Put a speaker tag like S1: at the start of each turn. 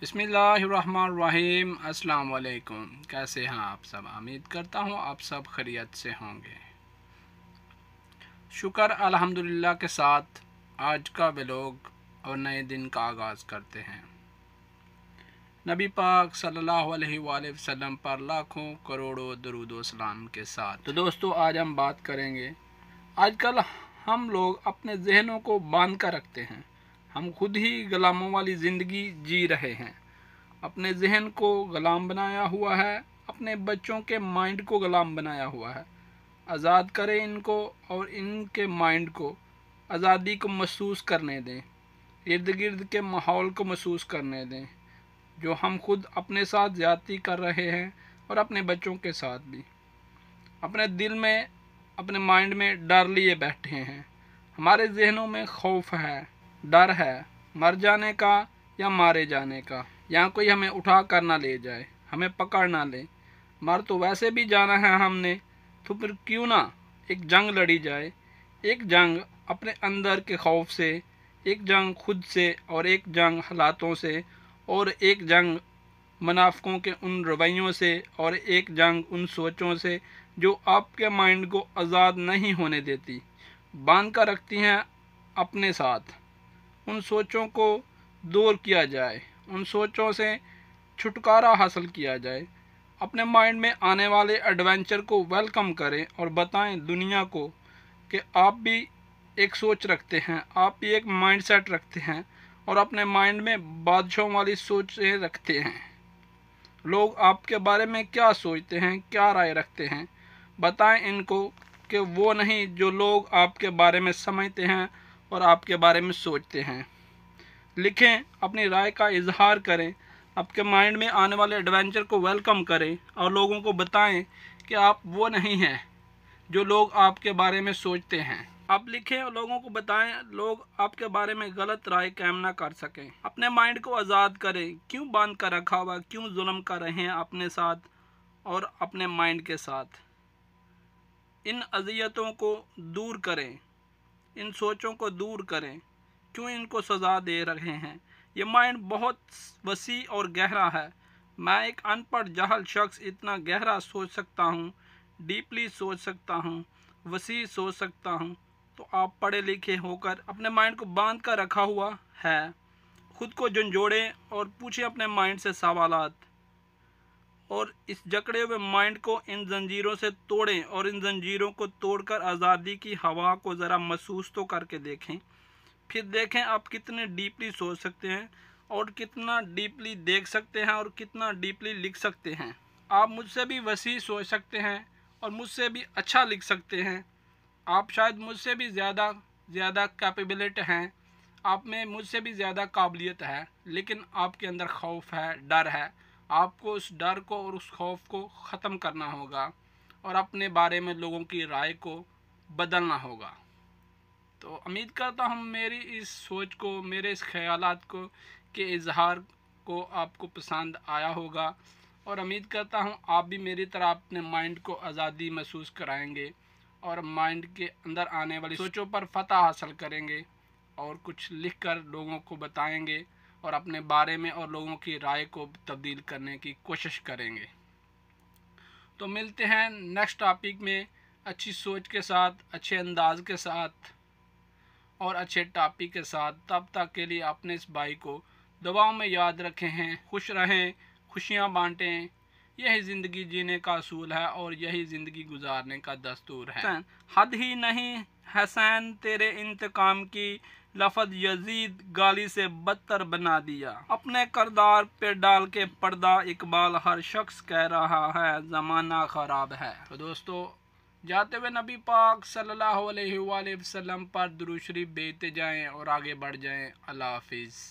S1: बिस्मिल्लाहिर्रहमानिर्रहीम। अस्सलाम वालेकुम। कैसे हैं आप सब? उम्मीद करता हूँ आप सब खैरियत से होंगे। शुक्र अल्हम्दुलिल्लाह के साथ आज का व्लॉग और नए दिन का आगाज़ करते हैं। नबी पाक सल्लल्लाहु अलैहि वसल्लम पर लाखों करोड़ों दरूद व सलाम के साथ। तो दोस्तों, आज हम बात करेंगे, आजकल हम लोग अपने जहनों को बांध कर रखते हैं। हम खुद ही गुलामों वाली ज़िंदगी जी रहे हैं। अपने जहन को गुलाम बनाया हुआ है, अपने बच्चों के माइंड को गुलाम बनाया हुआ है। आज़ाद करें इनको और इनके माइंड को आज़ादी को महसूस करने दें, इर्द गिर्द के माहौल को महसूस करने दें जो हम खुद अपने साथ ज़्यादती कर रहे हैं और अपने बच्चों के साथ भी। अपने दिल में, अपने माइंड में डर लिए बैठे हैं। हमारे जहनों में खौफ है, डर है मर जाने का या मारे जाने का, या कोई हमें उठा कर ना ले जाए, हमें पकड़ ना ले। मर तो वैसे भी जाना है हमने, तो फिर क्यों ना एक जंग लड़ी जाए। एक जंग अपने अंदर के खौफ से, एक जंग खुद से, और एक जंग हालातों से, और एक जंग मुनाफिकों के उन रवैयों से, और एक जंग उन सोचों से जो आपके माइंड को आज़ाद नहीं होने देती, बांध कर रखती हैं अपने साथ। उन सोचों को दूर किया जाए, उन सोचों से छुटकारा हासिल किया जाए। अपने माइंड में आने वाले एडवेंचर को वेलकम करें और बताएं दुनिया को कि आप भी एक सोच रखते हैं, आप भी एक माइंडसेट रखते हैं और अपने माइंड में बादशाहों वाली सोचें रखते हैं। लोग आपके बारे में क्या सोचते हैं, क्या राय रखते हैं, बताएं इनको कि वो नहीं जो लोग आपके बारे में समझते हैं और आपके बारे में सोचते हैं। लिखें, अपनी राय का इजहार करें, आपके माइंड में आने वाले एडवेंचर को वेलकम करें और लोगों को बताएं कि आप वो नहीं हैं जो लोग आपके बारे में सोचते हैं। आप लिखें और लोगों को बताएं, लोग आपके बारे में गलत राय कायम ना कर सकें। अपने माइंड को आज़ाद करें। क्यों बांध कर रखा हुआ, क्यों जुल्म कर रहे हैं अपने साथ और अपने माइंड के साथ। इन अज़ियतों को दूर करें, इन सोचों को दूर करें। क्यों इनको सज़ा दे रहे हैं। ये माइंड बहुत वसी और गहरा है। मैं एक अनपढ़ जाहल शख्स इतना गहरा सोच सकता हूँ, डीपली सोच सकता हूँ, वसी सोच सकता हूँ। तो आप पढ़े लिखे होकर अपने माइंड को बांध कर रखा हुआ है। खुद को झंझोड़ें और पूछें अपने माइंड से सवालात, और इस जकड़े हुए माइंड को इन जंजीरों से तोड़ें और इन जंजीरों को तोड़कर आज़ादी की हवा को ज़रा महसूस तो करके देखें। फिर देखें आप कितने डीपली सोच सकते हैं और कितना डीपली देख सकते हैं और कितना डीपली लिख सकते हैं। आप मुझसे भी वसी सोच सकते हैं और मुझसे भी अच्छा लिख सकते हैं। आप शायद मुझसे भी ज़्यादा कैपेबिलिटी हैं, आप में मुझसे भी ज़्यादा काबिलियत है, लेकिन आपके अंदर खौफ है, डर है। आपको उस डर को और उस खौफ को ख़त्म करना होगा और अपने बारे में लोगों की राय को बदलना होगा। तो उम्मीद करता हूँ मेरी इस सोच को, मेरे इस ख्यालात को के इजहार को आपको पसंद आया होगा, और उम्मीद करता हूँ आप भी मेरी तरह अपने माइंड को आज़ादी महसूस कराएंगे और माइंड के अंदर आने वाली सोचों पर फतह हासिल करेंगे और कुछ लिख कर लोगों को बताएंगे और अपने बारे में और लोगों की राय को तब्दील करने की कोशिश करेंगे। तो मिलते हैं नेक्स्ट टॉपिक में अच्छी सोच के साथ, अच्छे अंदाज के साथ और अच्छे टॉपिक के साथ। तब तक के लिए अपने इस भाई को दुआओं में याद रखें हैं। खुश रहें, खुशियां बांटें। यही ज़िंदगी जीने का असूल है और यही ज़िंदगी गुजारने का दस्तूर है। हद ही नहीं हसैन तेरे इंतकाम की, लफज यजीद गाली से बदतर बना दिया। अपने करदार पे डाल के पर्दा इकबाल हर शख्स कह रहा है ज़माना ख़राब है। तो दोस्तों, जाते हुए नबी पाक सल्लल्लाहु अलैहि वसल्लम पर दुरूद शरीफ भेजते जाएं और आगे बढ़ जाएं। अल्लाह हाफिज़।